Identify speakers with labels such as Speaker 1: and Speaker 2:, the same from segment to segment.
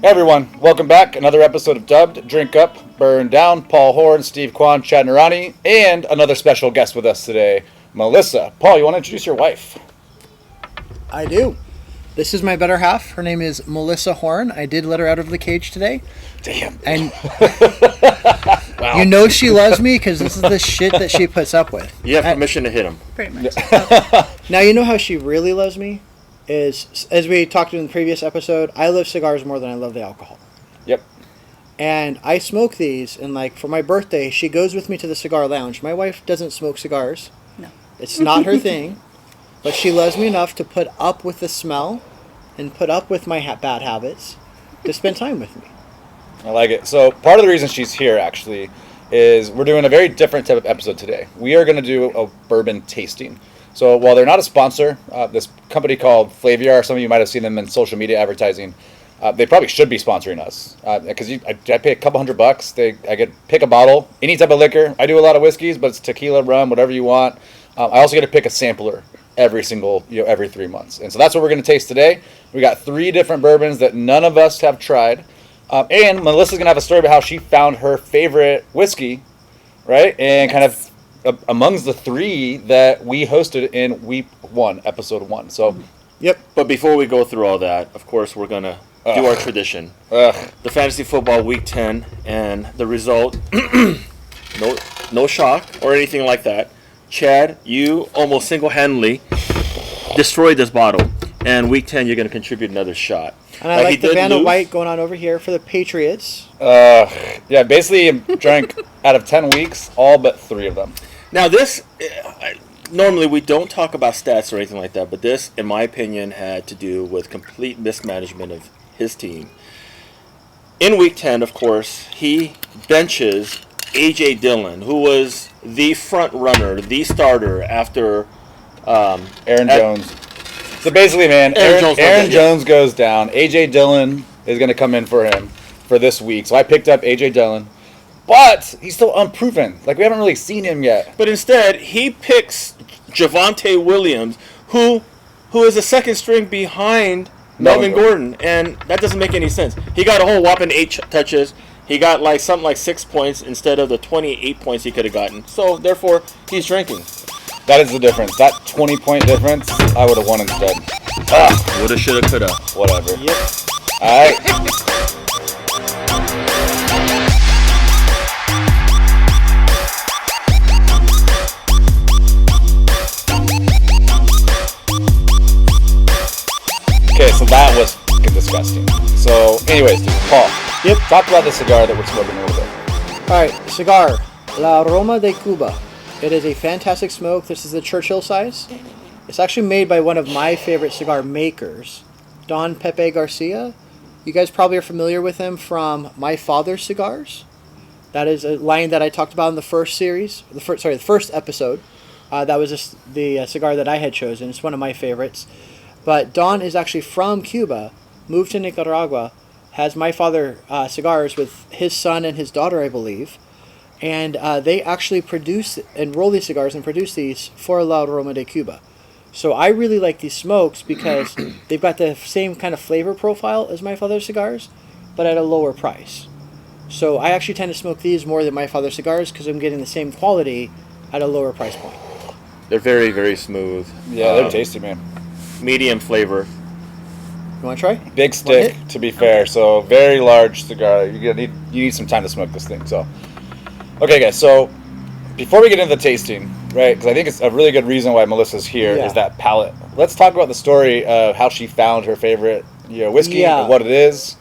Speaker 1: Hey everyone, welcome back. Another episode of Dubbed, Drink Up, Burn Down. Paul Horn, Steve Kwan, Chad Narani, and another special guest with us today, Melissa. Paul, you want to introduce your wife?
Speaker 2: I do. This is my better half. Her name is Melissa Horn. I did let her out of the cage today.
Speaker 1: Damn.
Speaker 2: And
Speaker 1: wow.
Speaker 2: You know she loves me because this is the shit that she puts up with.
Speaker 3: You have permission to hit him.
Speaker 4: Pretty much.
Speaker 2: Now, you know how she really loves me? Is, as we talked in the previous episode, I love cigars more than I love the alcohol.
Speaker 1: Yep.
Speaker 2: And I smoke these, and like for my birthday, she goes with me to the cigar lounge. My wife doesn't smoke cigars.
Speaker 4: No.
Speaker 2: It's not her thing. But she loves me enough to put up with the smell and put up with my bad habits to spend time with me.
Speaker 1: I like it. So part of the reason she's here, actually, is we're doing a very different type of episode today. We are going to do a bourbon tasting. So while they're not a sponsor, this company called Flaviar, some of you might have seen them in social media advertising, they probably should be sponsoring us. Because I pay a couple $100. I get pick a bottle, any type of liquor. I do a lot of whiskeys, but it's tequila, rum, whatever you want. I also get to pick a sampler every 3 months. And so that's what we're going to taste today. We got 3 different bourbons that none of us have tried. And Melissa's going to have a story about how she found her favorite whiskey, right? And kind of amongst the 3 that we hosted in week 1, episode 1. So,
Speaker 2: Yep.
Speaker 3: But before we go through all that, of course, we're going to do our tradition. The Fantasy Football Week 10 and the result, no shock or anything like that. Chad, you almost single-handedly destroyed this bottle. And week 10, you're going to contribute another shot.
Speaker 2: And I like the Vanna White going on over here for the Patriots.
Speaker 1: yeah, basically drank out of 10 weeks, all but 3 of them.
Speaker 3: Now this, normally we don't talk about stats or anything like that, but this, in my opinion, had to do with complete mismanagement of his team. In week 10, of course, he benches A.J. Dillon, who was the front runner, the starter after
Speaker 1: Aaron Jones. So basically, man, Aaron Jones goes down. A.J. Dillon is going to come in for him for this week. So I picked up A.J. Dillon. But he's still unproven. Like, we haven't really seen him yet.
Speaker 3: But instead, he picks Javonte Williams, who is a second string behind Melvin Gordon. And that doesn't make any sense. He got a whole whopping 8 touches. He got something like 6 points instead of the 28 points he could have gotten. So, therefore, he's drinking.
Speaker 1: That is the difference. That 20-point difference, I would have won instead.
Speaker 3: Woulda, shoulda, coulda.
Speaker 1: Whatever.
Speaker 2: Yep.
Speaker 1: All right. Okay, so that was fucking disgusting. So, anyways, dude, Paul.
Speaker 2: Yep.
Speaker 1: Talk about the cigar that we're smoking a little bit.
Speaker 2: All right, cigar, La Roma de Cuba. It is a fantastic smoke. This is the Churchill size. It's actually made by one of my favorite cigar makers, Don Pepe Garcia. You guys probably are familiar with him from My Father's Cigars. That is a line that I talked about in the first series, the first episode. That was just the cigar that I had chosen. It's one of my favorites. But Don is actually from Cuba, moved to Nicaragua, has My Father Cigars with his son and his daughter, I believe. And they actually produce and roll these cigars and produce these for La Roma de Cuba. So I really like these smokes because they've got the same kind of flavor profile as My Father's Cigars, but at a lower price. So I actually tend to smoke these more than My Father's Cigars because I'm getting the same quality at a lower price point.
Speaker 3: They're very, very smooth.
Speaker 1: Yeah, they're tasty, man.
Speaker 3: Medium flavor.
Speaker 2: You want to try?
Speaker 1: Big stick, to be fair. So, very large cigar. You need some time to smoke this thing. So, okay, guys. So, before we get into the tasting, right? Because I think it's a really good reason why Melissa's here is that palate. Let's talk about the story of how she found her favorite, whiskey and what it is.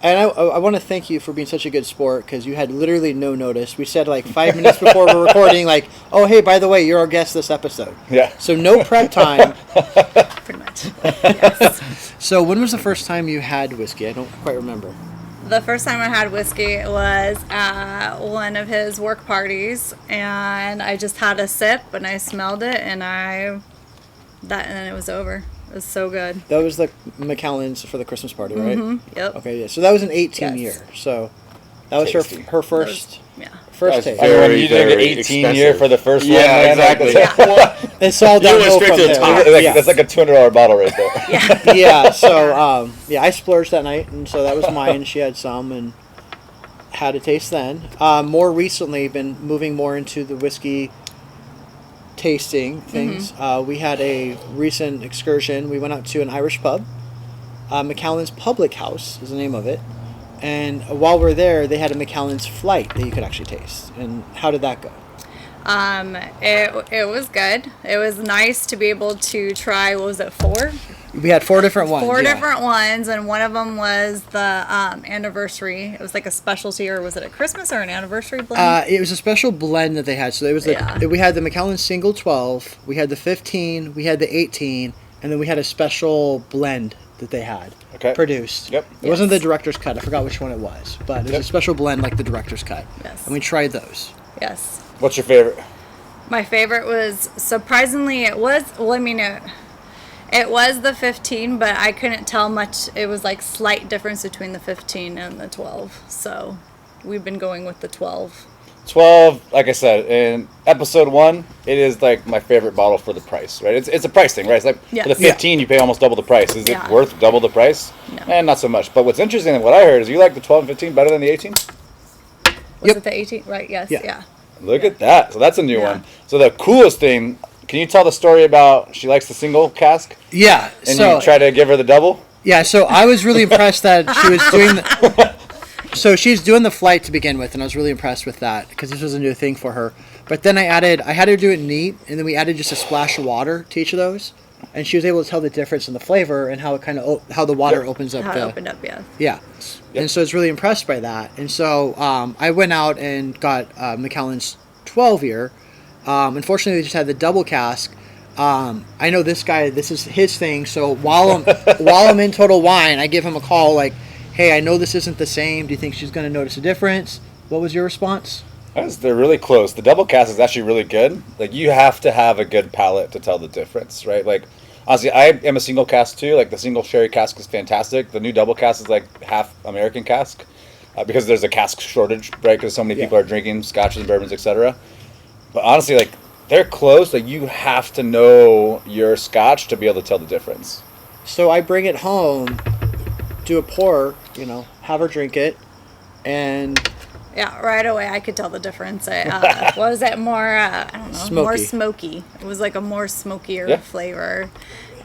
Speaker 2: And I want to thank you for being such a good sport because you had literally no notice. We said 5 minutes before we're recording, oh, hey, by the way, you're our guest this episode.
Speaker 1: Yeah.
Speaker 2: So no prep time.
Speaker 4: Pretty much. Yes.
Speaker 2: So when was the first time you had whiskey? I don't quite remember.
Speaker 4: The first time I had whiskey was at one of his work parties, and I just had a sip, and I smelled it, and then it was over. It was so good.
Speaker 2: That was the Macallans for the Christmas party, right?
Speaker 4: Mm-hmm. Yep.
Speaker 2: Okay, yeah. So that was an 18 year. So that was her first.
Speaker 4: Yeah.
Speaker 2: First taste.
Speaker 1: You did an 18 year for the first one.
Speaker 3: Yeah, exactly.
Speaker 4: Yeah.
Speaker 2: It's all
Speaker 3: You went
Speaker 2: downhill
Speaker 3: straight
Speaker 2: from
Speaker 3: to the
Speaker 2: there.
Speaker 3: top.
Speaker 2: Yeah.
Speaker 1: That's like a $200 bottle right there.
Speaker 2: Yeah, so I splurged that night, and so that was mine. She had some and had a taste then. More recently, been moving more into the whiskey tasting things. We had a recent excursion. We went out to an Irish pub. Macallan's Public House is the name of it. And while we're there, they had a Macallan's Flight that you could actually taste. And how did that go?
Speaker 4: It was good. It was nice to be able to try, what was it, 4?
Speaker 2: We had 4 different ones.
Speaker 4: Four
Speaker 2: yeah.
Speaker 4: different ones, and one of them was the anniversary. It was like a specialty, or was it a Christmas or an anniversary blend?
Speaker 2: It was a special blend that they had. So it was we had the Macallan Single 12, we had the 15, we had the 18, and then we had a special blend that they had produced.
Speaker 1: Yep.
Speaker 2: It wasn't the director's cut. I forgot which one it was, but it was a special blend like the director's cut.
Speaker 4: Yes.
Speaker 2: And we tried those.
Speaker 4: Yes.
Speaker 1: What's your favorite?
Speaker 4: My favorite was, surprisingly, it was the 15, but I couldn't tell much. It was like slight difference between the 15 and the 12. So we've been going with the 12.
Speaker 1: 12, like I said, in episode 1, it is like my favorite bottle for the price, right? It's a price thing, right? It's like for the 15, you pay almost double the price. Is it worth double the price?
Speaker 4: No.
Speaker 1: Not so much. But what's interesting, what I heard is you like the 12 and 15 better than the 18?
Speaker 4: Was it the 18? Right, yes, yeah.
Speaker 1: Look at that. So that's a new one. So the coolest thing, can you tell the story about she likes the single cask?
Speaker 2: Yeah.
Speaker 1: And you try to give her the double?
Speaker 2: Yeah, so I was really impressed that she was doing so she's doing the flight to begin with, and I was really impressed with that because this was a new thing for her. But then I had her do it neat, and then we added just a splash of water to each of those, and she was able to tell the difference in the flavor and how it how the water opens up.
Speaker 4: How it opened up, yeah.
Speaker 2: Yeah, and so I was really impressed by that. And so I went out and got Macallan's 12 year. Unfortunately, they just had the double cask. I know this guy. This is his thing. So while I'm in Total Wine, I give him a call like, hey, I know this isn't the same. Do you think she's going to notice a difference? What was your response?
Speaker 1: They're really close. The double cask is actually really good. Like, you have to have a good palate to tell the difference, right? Like, honestly, I am a single cask too. Like, the single sherry cask is fantastic. The new double cask is like half American cask because there's a cask shortage, right? Because so many people are drinking scotches and bourbons, etc. But honestly, like, they're close. Like, you have to know your scotch to be able to tell the difference.
Speaker 2: So I bring it home, do a pour, have her drink it, and
Speaker 4: yeah, right away I could tell the difference. Was it more? I don't know,
Speaker 2: smoky.
Speaker 4: More smoky. It was like a more smokier flavor,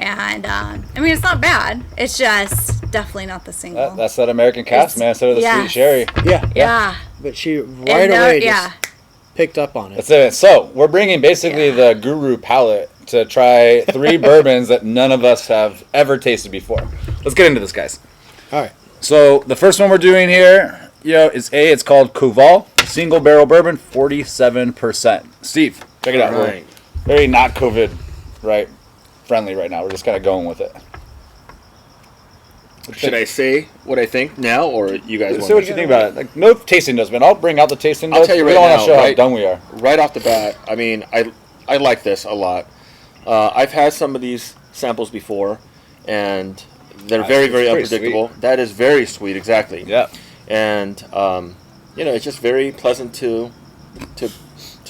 Speaker 4: and I mean it's not bad. It's just definitely not the single.
Speaker 1: That's that American cask, man. Instead of the sweet sherry.
Speaker 2: Yeah. But she away just picked up on it.
Speaker 1: That's it. So we're bringing basically the guru palate to try 3 bourbons that none of us have ever tasted before. Let's get into this, guys.
Speaker 2: All right.
Speaker 1: So the first one we're doing here, it's called Cuval, single barrel bourbon, 47%. Steve, check it out.
Speaker 3: Right.
Speaker 1: We're very not COVID, right, friendly right now. We're just kind of going with it.
Speaker 3: Should I say what I think now, or you guys want
Speaker 1: Say what you think about it. Like, no tasting notes, man. I'll bring out the tasting notes.
Speaker 3: I'll tell you
Speaker 1: we
Speaker 3: right
Speaker 1: don't
Speaker 3: now,
Speaker 1: want to show how done we are.
Speaker 3: Right off the bat, I mean, I like this a lot. I've had some of these samples before, and they're very, very unpredictable.
Speaker 1: Sweet.
Speaker 3: That is very sweet, exactly.
Speaker 1: Yeah.
Speaker 3: And it's just very pleasant to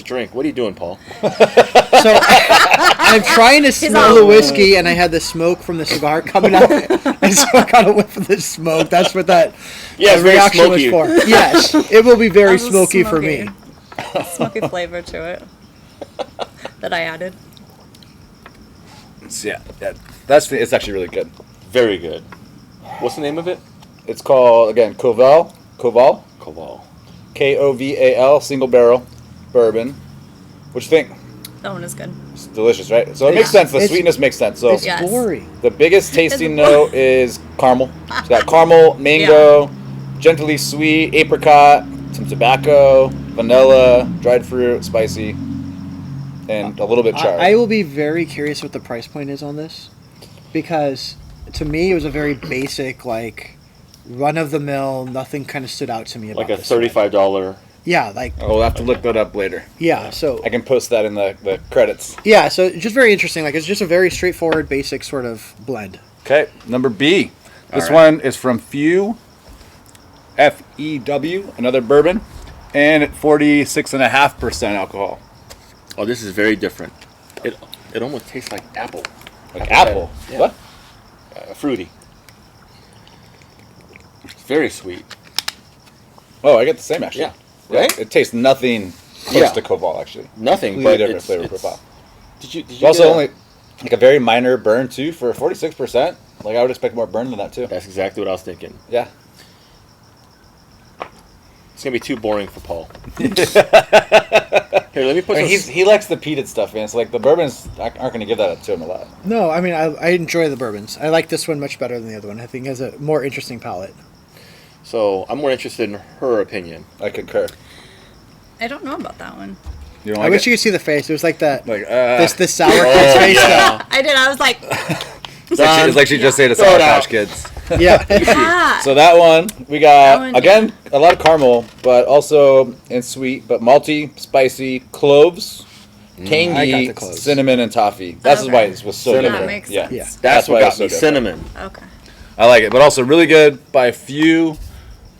Speaker 3: drink. What are you doing, Paul?
Speaker 2: So I'm trying to smell the whiskey, and I had the smoke from the cigar coming up, and so I got a whiff of the smoke. That's what that
Speaker 3: it's
Speaker 2: reaction
Speaker 3: very smoky.
Speaker 2: was for. Yes, it will be very smoky for me.
Speaker 4: Smoky flavor to it that I added.
Speaker 1: It's actually really good.
Speaker 3: Very good. What's the name of it?
Speaker 1: It's called, again, Koval.
Speaker 3: Koval.
Speaker 1: Koval, single barrel bourbon. What you think?
Speaker 4: That one is good.
Speaker 1: It's delicious, right? So it makes sense. The sweetness makes sense. So
Speaker 2: It's boring.
Speaker 1: the biggest tasting note is caramel. It's got caramel, mango, gently sweet, apricot, some tobacco, vanilla, dried fruit, spicy, and a little bit charred.
Speaker 2: I will be very curious what the price point is on this, because to me it was a very basic, like, run-of-the-mill, nothing kind of stood out to me about
Speaker 3: Like a
Speaker 2: this
Speaker 3: $35.
Speaker 2: Yeah, like...
Speaker 1: We'll have to look that up later.
Speaker 2: Yeah, so...
Speaker 1: I can post that in the credits.
Speaker 2: Yeah, so just very interesting. Like, it's just a very straightforward, basic sort of blend.
Speaker 1: Okay, number B. This one is from Few, F-E-W, another bourbon, and at 46.5% alcohol.
Speaker 3: Oh, this is very different. It almost tastes like apple.
Speaker 1: Like apple.
Speaker 3: Yeah.
Speaker 1: What?
Speaker 3: Fruity. It's very sweet.
Speaker 1: Oh, I get the same actually.
Speaker 3: Yeah. Right?
Speaker 1: It tastes nothing close
Speaker 3: Yeah.
Speaker 1: to Koval actually.
Speaker 3: Nothing,
Speaker 1: Completely
Speaker 3: but
Speaker 1: different
Speaker 3: it's,
Speaker 1: flavor
Speaker 3: it's,
Speaker 1: profile.
Speaker 3: Did you
Speaker 1: It's also
Speaker 3: get a-
Speaker 1: only like a very minor burn too for 46%. Like I would expect more burn than that too.
Speaker 3: That's exactly what I was thinking.
Speaker 1: Yeah.
Speaker 3: It's gonna be too boring for Paul. Here, let me put
Speaker 1: I mean,
Speaker 3: some.
Speaker 1: he likes the peated stuff, man. So like the bourbons aren't going to give that to him a lot.
Speaker 2: No, I mean I enjoy the bourbons. I like this one much better than the other one. I think it has a more interesting palate.
Speaker 3: So I'm more interested in her opinion.
Speaker 1: I concur.
Speaker 4: I don't know about that one.
Speaker 1: You don't
Speaker 2: I
Speaker 1: like
Speaker 2: wish
Speaker 1: it?
Speaker 2: you could see the face. It was like that.
Speaker 1: Like
Speaker 2: This sour kid's face.
Speaker 3: yeah.
Speaker 4: I did. I was like,
Speaker 1: it's like she just ate a
Speaker 3: Throw
Speaker 1: Sour
Speaker 3: it out.
Speaker 1: Patch Kids.
Speaker 2: Yeah.
Speaker 4: ah.
Speaker 1: So that one we got
Speaker 4: That one,
Speaker 1: again a lot of caramel, but also and sweet, but malty, spicy, cloves,
Speaker 2: I got
Speaker 1: tangy,
Speaker 2: the cloves.
Speaker 1: cinnamon, and toffee. That's
Speaker 4: Okay.
Speaker 1: why it was so
Speaker 3: Cinnamon.
Speaker 1: different.
Speaker 4: That makes
Speaker 1: yeah.
Speaker 4: sense.
Speaker 2: Yeah.
Speaker 3: That's what
Speaker 1: why
Speaker 3: got
Speaker 1: it's so
Speaker 3: me.
Speaker 1: different.
Speaker 3: Cinnamon.
Speaker 4: Okay.
Speaker 1: I like it, but also really good by a few,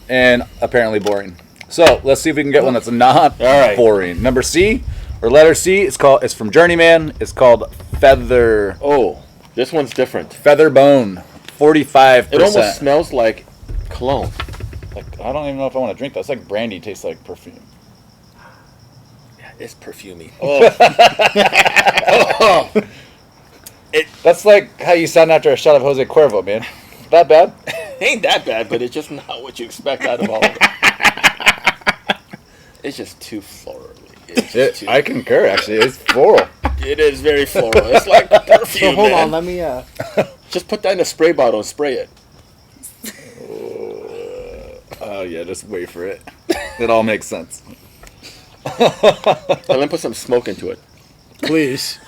Speaker 1: and apparently boring. So let's see if we can get one that's not
Speaker 3: All right.
Speaker 1: boring. Number C or letter C. It's from Journeyman. It's called Feather
Speaker 3: Oh, this one's different.
Speaker 1: Bone. 45%.
Speaker 3: It almost smells like cologne.
Speaker 1: Like I don't even know if I want to drink that. It's like brandy. Tastes like perfume.
Speaker 3: Yeah, it's perfumey. Oh,
Speaker 1: That's like how you sound after a shot of Jose Cuervo, man. That bad?
Speaker 3: ain't that bad, but it's just not what you expect out of all of it. It's just too florally. It's just too,
Speaker 1: I concur. Actually, it's floral.
Speaker 3: it is very floral. It's like perfume.
Speaker 2: So hold
Speaker 3: man.
Speaker 2: on, let me
Speaker 3: Just put that in a spray bottle and spray it.
Speaker 1: Oh yeah, just wait for it. It all makes sense.
Speaker 3: And then put some smoke into it.
Speaker 2: please.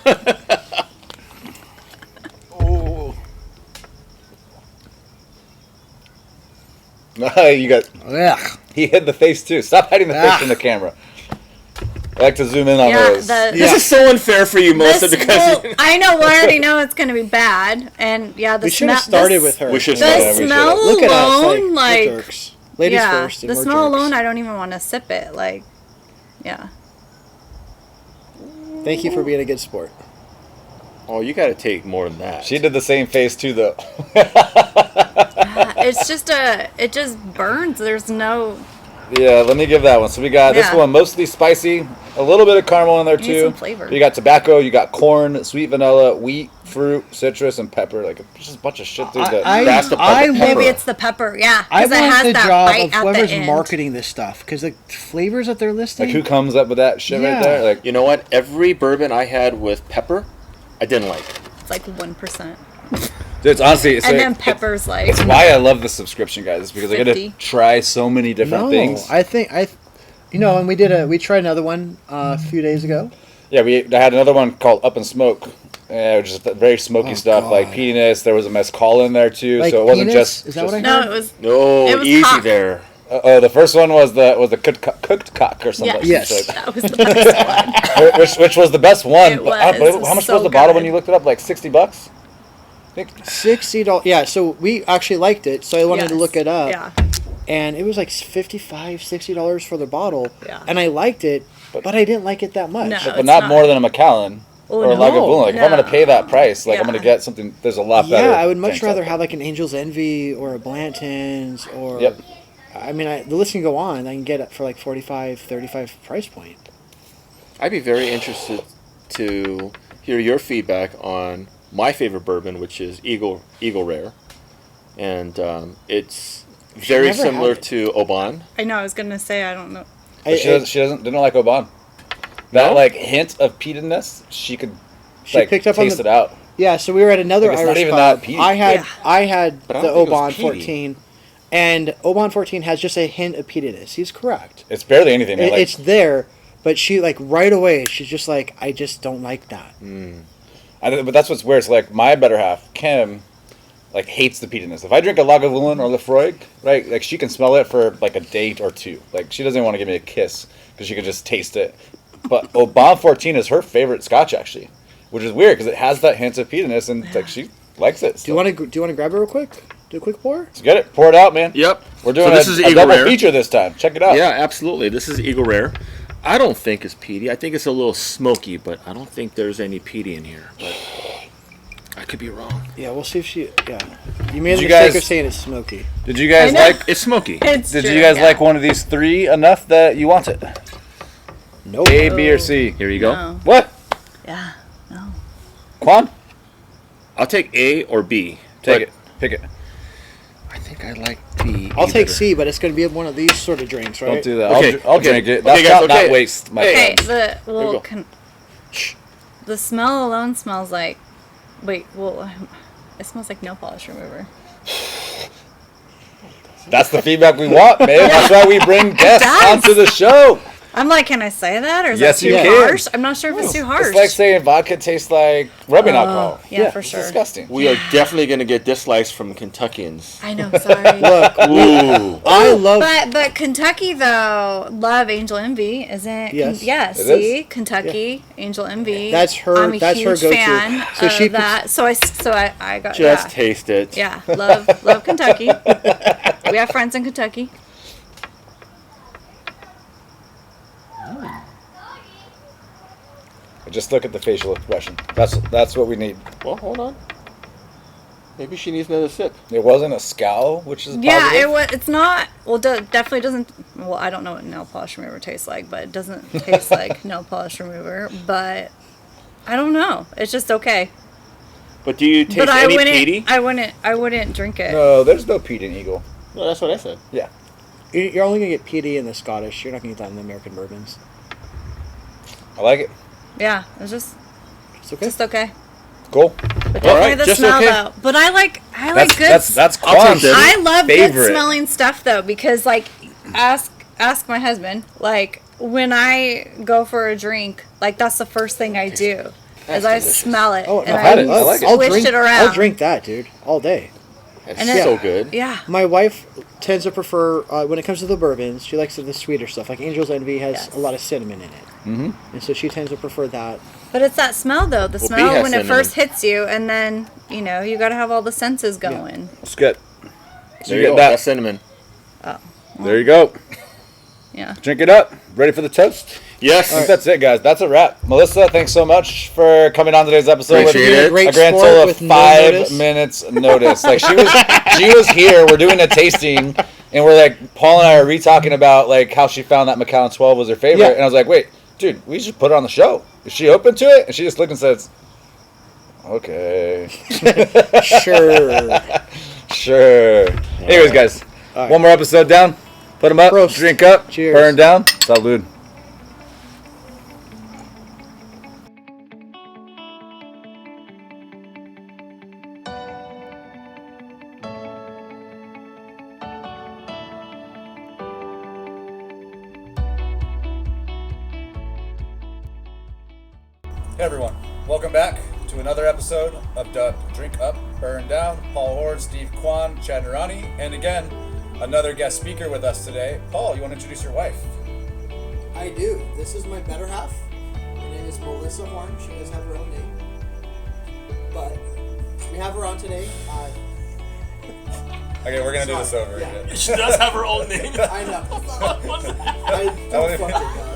Speaker 1: You got.
Speaker 2: Ugh.
Speaker 1: He hid the face too. Stop hiding the face
Speaker 2: Ah.
Speaker 1: from the camera. I like to zoom in on
Speaker 4: Yeah,
Speaker 1: those.
Speaker 3: This is so unfair for you, Melissa,
Speaker 4: This,
Speaker 3: because
Speaker 4: well, I know. We already know it's going to be bad, and yeah, the
Speaker 2: We should
Speaker 4: smell.
Speaker 2: have started with her.
Speaker 3: we should
Speaker 4: The
Speaker 3: start.
Speaker 1: Yeah, we
Speaker 4: smell
Speaker 1: should've.
Speaker 2: Look at us,
Speaker 4: alone,
Speaker 2: like,
Speaker 4: like,
Speaker 2: we're jerks. Ladies
Speaker 4: yeah,
Speaker 2: first. And
Speaker 4: the
Speaker 2: we're
Speaker 4: smell
Speaker 2: jerks.
Speaker 4: alone, I don't even want to sip it. Like, yeah.
Speaker 2: Thank you for being a good sport.
Speaker 3: Oh, you got to take more than that.
Speaker 1: She did the same face too, though.
Speaker 4: It's just it just burns. There's no.
Speaker 1: Yeah, let me give that one. So we got this
Speaker 4: Yeah.
Speaker 1: one mostly spicy, a little bit of caramel in there
Speaker 4: Need
Speaker 1: too.
Speaker 4: some flavor.
Speaker 1: You got tobacco, you got corn, sweet vanilla, wheat, fruit, citrus, and pepper. Like just a bunch of shit, dude.
Speaker 3: That's the
Speaker 2: I
Speaker 3: pepper.
Speaker 4: Maybe
Speaker 2: want,
Speaker 4: it's the pepper. Yeah,
Speaker 2: I
Speaker 4: because it
Speaker 2: want
Speaker 4: has
Speaker 2: the
Speaker 4: that
Speaker 2: job
Speaker 4: bite
Speaker 2: of
Speaker 4: at
Speaker 2: whoever's
Speaker 4: the end.
Speaker 2: marketing this stuff because the flavors that they're listing.
Speaker 1: Like who comes up with that shit
Speaker 2: Yeah.
Speaker 1: right there? Like
Speaker 3: You know what? Every bourbon I had with pepper, I didn't like.
Speaker 4: It's like 1%,
Speaker 1: dude, it's honestly, it's
Speaker 4: and
Speaker 1: like-
Speaker 4: then pepper's like.
Speaker 1: It's why I love the subscription, guys. It's because I get to
Speaker 4: 50.
Speaker 1: try so many different
Speaker 2: no,
Speaker 1: things.
Speaker 2: I think and we tried another one a few days ago.
Speaker 1: Yeah, I had another one called Up in Smoke. Which is very smoky
Speaker 2: Oh,
Speaker 1: stuff, like
Speaker 2: God.
Speaker 1: penis. There was a Macallan in there too,
Speaker 2: Like
Speaker 1: so it wasn't
Speaker 2: penis?
Speaker 1: just.
Speaker 2: Is that what I
Speaker 1: just-
Speaker 2: heard?
Speaker 4: No, it was.
Speaker 3: No,
Speaker 4: It was
Speaker 3: easy
Speaker 4: hot.
Speaker 3: there.
Speaker 1: Oh, the first one was the cooked cock or something.
Speaker 4: Yes.
Speaker 2: Yes.
Speaker 4: That was the best one.
Speaker 1: which was the best one.
Speaker 4: It
Speaker 1: but I
Speaker 4: was.
Speaker 1: believe- how much
Speaker 4: So
Speaker 1: was the bottle when
Speaker 4: good.
Speaker 1: you looked it up? Like $60. I think.
Speaker 2: $60. Yeah, so we actually liked it, so I wanted to
Speaker 4: Yes.
Speaker 2: look it up.
Speaker 4: Yeah.
Speaker 2: And it was like $55-$60 for the bottle.
Speaker 4: Yeah.
Speaker 2: And I liked it, but I didn't like it that much.
Speaker 4: No.
Speaker 1: But
Speaker 4: it's
Speaker 1: not
Speaker 4: not.
Speaker 1: more than a Macallan
Speaker 4: Oh,
Speaker 1: or a
Speaker 4: no.
Speaker 1: Lagavulin. Like if I'm gonna
Speaker 4: No.
Speaker 1: pay that price, like I'm
Speaker 4: Yeah.
Speaker 1: gonna get something. There's a lot better.
Speaker 2: Yeah, I would much
Speaker 1: drinks out
Speaker 2: rather
Speaker 1: there.
Speaker 2: have like an Angel's Envy or a Blanton's or.
Speaker 1: Yep.
Speaker 2: I mean, the list can go on. I can get it for like 45, 35 price point.
Speaker 3: I'd be very interested to hear your feedback on my favorite bourbon, which is EagleRare, and it's very
Speaker 2: never
Speaker 3: similar
Speaker 2: had it.
Speaker 3: to Oban.
Speaker 4: I know. I was gonna say I don't know.
Speaker 1: But she didn't like Oban. That
Speaker 3: No?
Speaker 1: like hint of peatedness, she could
Speaker 2: She
Speaker 1: like
Speaker 2: picked up on
Speaker 1: taste
Speaker 2: the-
Speaker 1: it out.
Speaker 2: Yeah, so we were at another
Speaker 1: Like, it's not
Speaker 2: Irish
Speaker 1: even
Speaker 2: pub.
Speaker 1: that peaty.
Speaker 2: I had
Speaker 4: Yeah.
Speaker 2: I had
Speaker 3: But I
Speaker 2: the
Speaker 3: don't think it was
Speaker 2: Oban
Speaker 3: peaty.
Speaker 2: 14, and Oban 14 has just a hint of peatiness. He's correct.
Speaker 1: It's barely anything. Man. Like,
Speaker 2: It's there, but she like right away. She's just like, I just don't like that.
Speaker 1: but that's what's weird. It's like my better half, Kim, like hates the peatiness. If I drink a Lagavulin or Lefroy, right, like she can smell it for like a date or two. Like she doesn't want to give me a kiss because she can just taste it. But Oban 14 is her favorite Scotch actually, which is weird because it has that hint of peatiness and like she likes it.
Speaker 2: Do you want to grab it real quick? Do a quick pour.
Speaker 1: to get it? Pour it out, man.
Speaker 3: Yep.
Speaker 1: We're doing
Speaker 3: so this is
Speaker 1: a double
Speaker 3: EagleRare.
Speaker 1: feature this time. Check it out.
Speaker 3: Yeah, absolutely. This is EagleRare. I don't think it's peaty. I think it's a little smoky, but I don't think there's any peaty in here. But I could be wrong.
Speaker 2: Yeah, we'll see if she. Yeah, you made the
Speaker 1: you
Speaker 2: mistake
Speaker 1: guys-
Speaker 2: of saying it's smoky.
Speaker 1: Did you guys
Speaker 4: I know.
Speaker 1: like?
Speaker 3: It's smoky.
Speaker 4: It's
Speaker 1: Did
Speaker 4: true,
Speaker 1: you guys
Speaker 4: yeah.
Speaker 1: like one of these three enough that you want it?
Speaker 2: Nope.
Speaker 1: A, B, or C?
Speaker 3: Here you go.
Speaker 4: No.
Speaker 1: What?
Speaker 4: Yeah. No.
Speaker 1: Quan?
Speaker 3: I'll take A or B.
Speaker 1: Take it. Pick it.
Speaker 3: I think I like B.
Speaker 2: I'll take
Speaker 3: better.
Speaker 2: C, but it's going to be one of these sort of drinks, right?
Speaker 1: Don't do that.
Speaker 3: Okay,
Speaker 1: I'll
Speaker 3: okay.
Speaker 1: drink it.
Speaker 3: Okay,
Speaker 1: That's
Speaker 3: guys,
Speaker 1: not
Speaker 3: okay.
Speaker 1: waste, my
Speaker 4: Okay.
Speaker 1: friend.
Speaker 3: we go.
Speaker 4: The smell alone smells like. Wait. Well, it smells like nail polish remover.
Speaker 1: That's the feedback we want, man. That's why we bring guests
Speaker 4: does.
Speaker 1: onto the show.
Speaker 4: I'm like, can I say that, or is
Speaker 1: Yes,
Speaker 4: that too
Speaker 1: you can.
Speaker 4: harsh? I'm not sure if it's too harsh.
Speaker 1: It's like saying vodka tastes like rubbing alcohol.
Speaker 4: yeah, for
Speaker 1: It's
Speaker 4: sure.
Speaker 1: disgusting.
Speaker 3: We are definitely going to get dislikes from Kentuckians.
Speaker 4: I know. Sorry.
Speaker 2: Look,
Speaker 3: Ooh.
Speaker 2: I love.
Speaker 4: But Kentucky though, love Angel Envy, isn't?
Speaker 2: Yes.
Speaker 4: Yes.
Speaker 1: It
Speaker 4: See, Kentucky Angel Envy.
Speaker 2: That's her-
Speaker 4: I'm a
Speaker 2: that's her
Speaker 4: huge
Speaker 2: go-to.
Speaker 4: fan
Speaker 2: So
Speaker 4: of
Speaker 2: she-
Speaker 4: that. So I got
Speaker 3: Just
Speaker 4: yeah.
Speaker 3: taste it.
Speaker 4: Yeah, love Kentucky. We have friends in Kentucky.
Speaker 1: Just look at the facial expression. That's what we need.
Speaker 3: Well, hold on. Maybe she needs another sip.
Speaker 1: It wasn't a scowl, which is
Speaker 4: Yeah,
Speaker 1: positive.
Speaker 4: it's not. Well, definitely doesn't. Well, I don't know what nail polish remover tastes like, but it doesn't taste like nail polish remover. But I don't know. It's just okay.
Speaker 3: But do you taste
Speaker 4: But I
Speaker 3: any
Speaker 4: wouldn't.
Speaker 3: peaty?
Speaker 4: I wouldn't drink it.
Speaker 1: No, there's no peat in Eagle.
Speaker 3: No, that's what I said.
Speaker 1: Yeah.
Speaker 2: You're only going to get peaty in the Scottish. You're not going to get that in the American bourbons.
Speaker 1: I like it.
Speaker 4: Yeah, it's just
Speaker 2: It's okay.
Speaker 4: okay.
Speaker 1: Cool.
Speaker 4: But
Speaker 3: All
Speaker 4: definitely
Speaker 3: right,
Speaker 4: the
Speaker 3: just
Speaker 4: smell
Speaker 3: okay.
Speaker 4: though. But I like
Speaker 1: That's
Speaker 4: good.
Speaker 1: that's
Speaker 3: I'll take
Speaker 1: Quan's
Speaker 3: this.
Speaker 4: I love
Speaker 1: favorite.
Speaker 4: good smelling stuff though, because like ask my husband, like when I go for a drink, like that's the first thing I do is I
Speaker 3: delicious.
Speaker 4: smell it
Speaker 2: Oh,
Speaker 4: and
Speaker 2: no,
Speaker 1: I've had it. I like it.
Speaker 4: swish it around.
Speaker 2: I'll drink that, dude, all day.
Speaker 3: It's
Speaker 4: And
Speaker 3: so
Speaker 4: it-
Speaker 3: good.
Speaker 4: Yeah.
Speaker 2: My wife tends to prefer, when it comes to the bourbons, she likes the sweeter stuff. Like Angel's Envy has
Speaker 4: Yes.
Speaker 2: a lot of cinnamon in it. Mm-hmm. And so she tends to prefer that.
Speaker 4: But it's that smell though. The
Speaker 3: Well, B
Speaker 4: smell
Speaker 3: has
Speaker 4: when it
Speaker 3: cinnamon.
Speaker 4: first hits you, and then you got to have all the senses going.
Speaker 1: It's good. So
Speaker 3: There
Speaker 1: you
Speaker 3: you
Speaker 1: get
Speaker 3: go.
Speaker 1: that.
Speaker 3: That's cinnamon.
Speaker 1: There you go.
Speaker 4: Yeah.
Speaker 1: Drink it up. Ready for the toast?
Speaker 3: Yes.
Speaker 1: I think that's it, guys. That's a wrap. Melissa, thanks so much for coming on today's episode
Speaker 3: Appreciate
Speaker 1: with
Speaker 3: it.
Speaker 2: Great
Speaker 1: a grand
Speaker 2: sport
Speaker 1: total of
Speaker 2: with no
Speaker 1: 5
Speaker 2: notice.
Speaker 1: minutes notice. Like she was here. We're doing a tasting, and we're like Paul and I are re-talking about like how she found that Macallan 12 was her favorite,
Speaker 2: Yeah.
Speaker 1: and I was like, wait, dude, we should put her on the show. Is she open to it? And she just looked and says, okay,
Speaker 2: Sure.
Speaker 1: sure. Anyways, guys,
Speaker 2: All right.
Speaker 1: one more episode down. Put them up.
Speaker 2: Prost.
Speaker 1: Drink up.
Speaker 2: Cheers.
Speaker 1: Burn down. Salud. Hey everyone, welcome back to another episode of Drink Up, Burn Down. Paul Horde, Steve Kwan, Chad Narani, and again, another guest speaker with us today. Paul, you want to introduce your wife?
Speaker 2: I do. This is my better half. Her name is Melissa Horn. She does have her own name. But we have her on today.
Speaker 1: Okay, we're gonna do this over
Speaker 2: Yeah.
Speaker 1: again.
Speaker 3: She does have her own name.
Speaker 2: I know.
Speaker 3: What's that?
Speaker 2: I
Speaker 1: don't
Speaker 2: fucking know.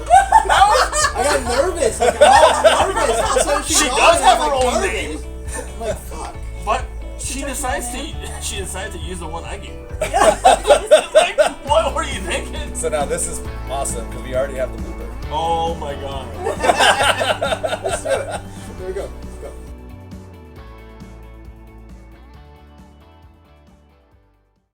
Speaker 2: I got nervous. Like, I'm nervous. All of a sudden she's
Speaker 3: She
Speaker 2: on
Speaker 3: does
Speaker 2: and
Speaker 3: have
Speaker 2: I'm
Speaker 3: her
Speaker 2: like,
Speaker 3: own
Speaker 2: nervous.
Speaker 3: name.
Speaker 2: I'm like, fuck.
Speaker 3: But she decides to use the one I gave her. Like, what were you thinking?
Speaker 1: So now this is awesome because we already have the blooper.
Speaker 3: Oh my god.
Speaker 2: Let's do it. There we go. Let's go.